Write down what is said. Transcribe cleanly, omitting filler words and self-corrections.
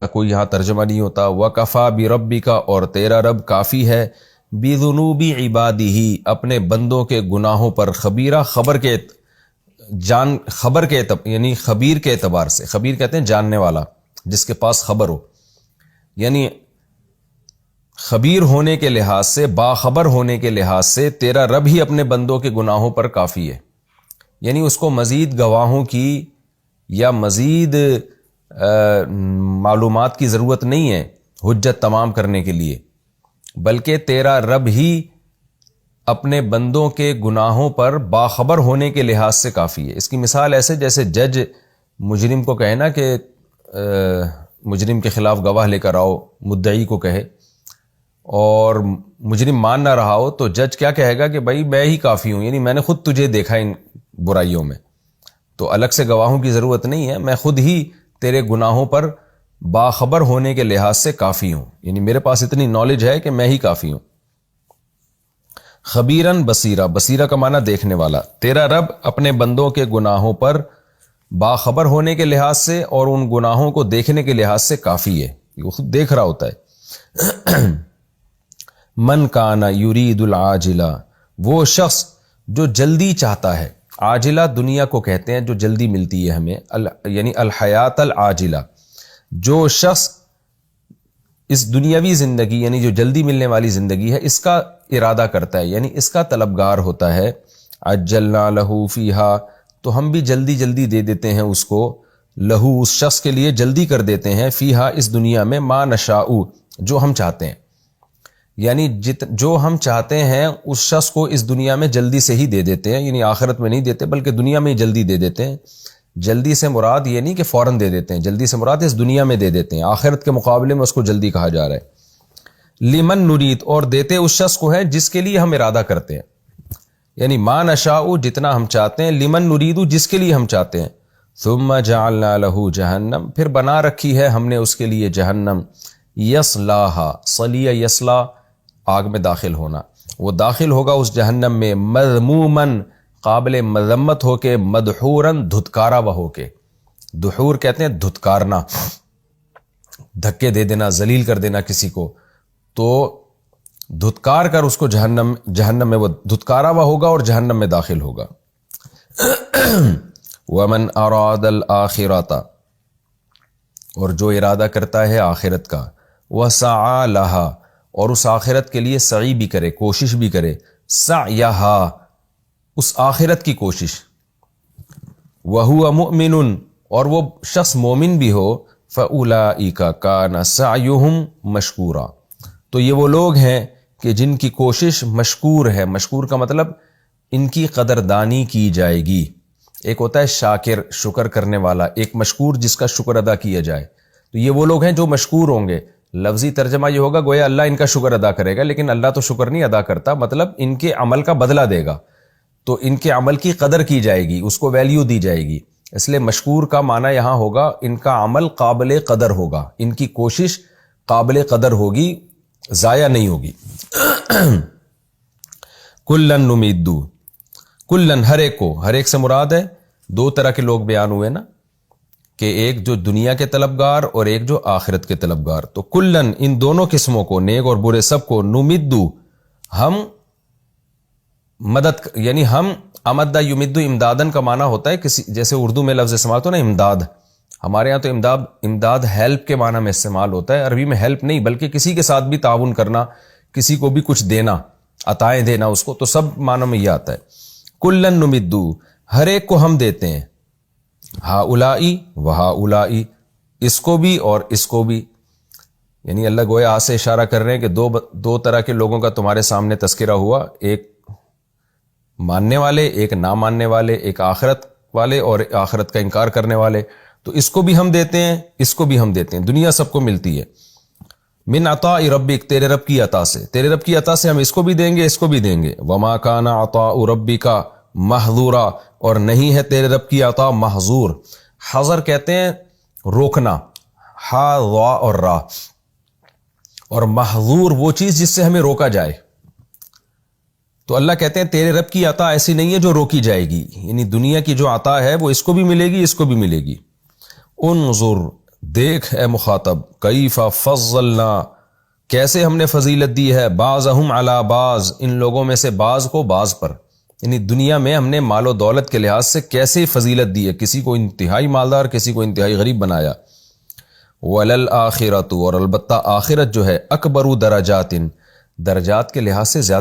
کا کوئی یہاں ترجمہ نہیں ہوتا۔ وَكَفَى بِرَبِّكَ، اور تیرا رب کافی ہے، بِذُنُوبِ عِبَادِهِ، اپنے بندوں کے گناہوں پر، خبیرہ خبر کے یعنی خبیر کے اعتبار سے، خبیر کہتے ہیں جاننے والا، جس کے پاس خبر ہو، یعنی خبیر ہونے کے لحاظ سے، باخبر ہونے کے لحاظ سے تیرا رب ہی اپنے بندوں کے گناہوں پر کافی ہے، یعنی اس کو مزید گواہوں کی یا مزید معلومات کی ضرورت نہیں ہے حجت تمام کرنے کے لیے، بلکہ تیرا رب ہی اپنے بندوں کے گناہوں پر باخبر ہونے کے لحاظ سے کافی ہے۔ اس کی مثال ایسے جیسے جج مجرم کو کہے نا کہ مجرم کے خلاف گواہ لے کر آؤ، مدعی کو کہے، اور مجرم مان نہ رہا ہو تو جج کیا کہے گا کہ بھائی میں ہی کافی ہوں، یعنی میں نے خود تجھے دیکھا ان برائیوں میں، تو الگ سے گواہوں کی ضرورت نہیں ہے، میں خود ہی تیرے گناہوں پر باخبر ہونے کے لحاظ سے کافی ہوں، یعنی میرے پاس اتنی نالج ہے کہ میں ہی کافی ہوں۔ خبیرن بصیرہ، بصیرہ کا معنی دیکھنے والا، تیرا رب اپنے بندوں کے گناہوں پر باخبر ہونے کے لحاظ سے اور ان گناہوں کو دیکھنے کے لحاظ سے کافی ہے، وہ خود دیکھ رہا ہوتا ہے۔ من کانا یرید العاجلہ، وہ شخص جو جلدی چاہتا ہے، عاجلہ دنیا کو کہتے ہیں جو جلدی ملتی ہے ہمیں، یعنی الحیات العاجلہ، جو شخص اس دنیاوی زندگی یعنی جو جلدی ملنے والی زندگی ہے اس کا ارادہ کرتا ہے، یعنی اس کا طلبگار ہوتا ہے، عجلنا لہو فیہا، تو ہم بھی جلدی جلدی دے دیتے ہیں اس کو، لہو اس شخص کے لیے جلدی کر دیتے ہیں، فیہا اس دنیا میں، ما نشاء جو ہم چاہتے ہیں، یعنی جو ہم چاہتے ہیں اس شخص کو اس دنیا میں جلدی سے ہی دے دیتے ہیں، یعنی آخرت میں نہیں دیتے بلکہ دنیا میں ہی جلدی دے دیتے ہیں۔ جلدی سے مراد یہ نہیں کہ فوراً دے دیتے ہیں، جلدی سے مراد اس دنیا میں دے دیتے ہیں، آخرت کے مقابلے میں اس کو جلدی کہا جا رہا ہے۔ لمن نرید، اور دیتے اس شخص کو ہے جس کے لیے ہم ارادہ کرتے ہیں، یعنی ما نشاء جتنا ہم چاہتے ہیں، لمن نرید جس کے لیے ہم چاہتے ہیں، ثم جعلنا له جہنم، پھر بنا رکھی ہے ہم نے اس کے لیے جہنم، یصلاھا، صلی یصلا آگ میں داخل ہونا، وہ داخل ہوگا اس جہنم میں، مذمومن قابل مذمت ہو کے، مدحوراً دھتکارا ہوا ہو کے، دحور کہتے ہیں دھتکارنا، دھکے دے دینا، ذلیل کر دینا کسی کو، تو دھتکار کر اس کو جہنم میں وہ دھتکارا ہوا ہوگا اور جہنم میں داخل ہوگا۔ ومن اراد الآخرۃ، اور جو ارادہ کرتا ہے آخرت کا، وسعى لها، اور اس آخرت کے لیے سعی بھی کرے، کوشش بھی کرے، سعیہا اس آخرت کی کوشش، وہو مؤمن، اور وہ شخص مومن بھی ہو، فاولئک کان سعیہم مشکورا، تو یہ وہ لوگ ہیں کہ جن کی کوشش مشکور ہے، مشکور کا مطلب ان کی قدردانی کی جائے گی، ایک ہوتا ہے شاکر شکر کرنے والا، ایک مشکور جس کا شکر ادا کیا جائے، تو یہ وہ لوگ ہیں جو مشکور ہوں گے۔ لفظی ترجمہ یہ ہوگا گویا اللہ ان کا شکر ادا کرے گا، لیکن اللہ تو شکر نہیں ادا کرتا، مطلب ان کے عمل کا بدلہ دے گا، تو ان کے عمل کی قدر کی جائے گی، اس کو ویلیو دی جائے گی، اس لیے مشکور کا معنی یہاں ہوگا ان کا عمل قابل قدر ہوگا، ان کی کوشش قابل قدر ہوگی، ضائع نہیں ہوگی۔ کلن نمیدو، کلن ہر ایک کو، ہر ایک سے مراد ہے دو طرح کے لوگ بیان ہوئے نا، کہ ایک جو دنیا کے طلبگار اور ایک جو آخرت کے طلبگار، تو کلن ان دونوں قسموں کو، نیک اور برے سب کو، نمیدو ہم مدد، یعنی ہم امدہ یمدو امدادن کا معنی ہوتا ہے کسی، جیسے اردو میں لفظ استعمال ہوتا ہے نا امداد، ہمارے یہاں تو امداد ہیلپ کے معنی میں استعمال ہوتا ہے، عربی میں ہیلپ نہیں بلکہ کسی کے ساتھ بھی تعاون کرنا، کسی کو بھی کچھ دینا، عطائیں دینا اس کو، تو سب معنی میں یہ آتا ہے۔ کلن نمدو ہر ایک کو ہم دیتے ہیں، ہاؤلائی وہاؤلائی، اس کو بھی اور اس کو بھی، یعنی اللہ گویا سے اشارہ کر رہے ہیں کہ دو طرح کے لوگوں کا تمہارے سامنے تذکرہ ہوا، ایک ماننے والے، ایک نہ ماننے والے، ایک آخرت والے اور آخرت کا انکار کرنے والے، تو اس کو بھی ہم دیتے ہیں، اس کو بھی ہم دیتے ہیں، دنیا سب کو ملتی ہے۔ من عطاء ربک، تیرے رب کی عطا سے، تیرے رب کی عطا سے ہم اس کو بھی دیں گے، اس کو بھی دیں گے۔ وما کان عطاء ربک محظورا، اور نہیں ہے تیرے رب کی عطا محظور، حظر کہتے ہیں روکنا، ہا وا اور را، اور محظور وہ چیز جس سے ہمیں روکا جائے، تو اللہ کہتے ہیں تیرے رب کی عطا ایسی نہیں ہے جو روکی جائے گی، یعنی دنیا کی جو عطا ہے وہ اس کو بھی ملے گی، اس کو بھی ملے گی۔ انظر، دیکھ اے مخاطب، کیف فضلنا، کیسے ہم نے فضیلت دی ہے، بعضہم علی بعض، ان لوگوں میں سے بعض کو بعض پر، یعنی دنیا میں ہم نے مال و دولت کے لحاظ سے کیسے فضیلت دی ہے، کسی کو انتہائی مالدار، کسی کو انتہائی غریب بنایا۔ وَلَلْآخِرَةُ، اور البتہ آخرت جو ہے، اکبر درجات، درجات کے لحاظ سے زیادہ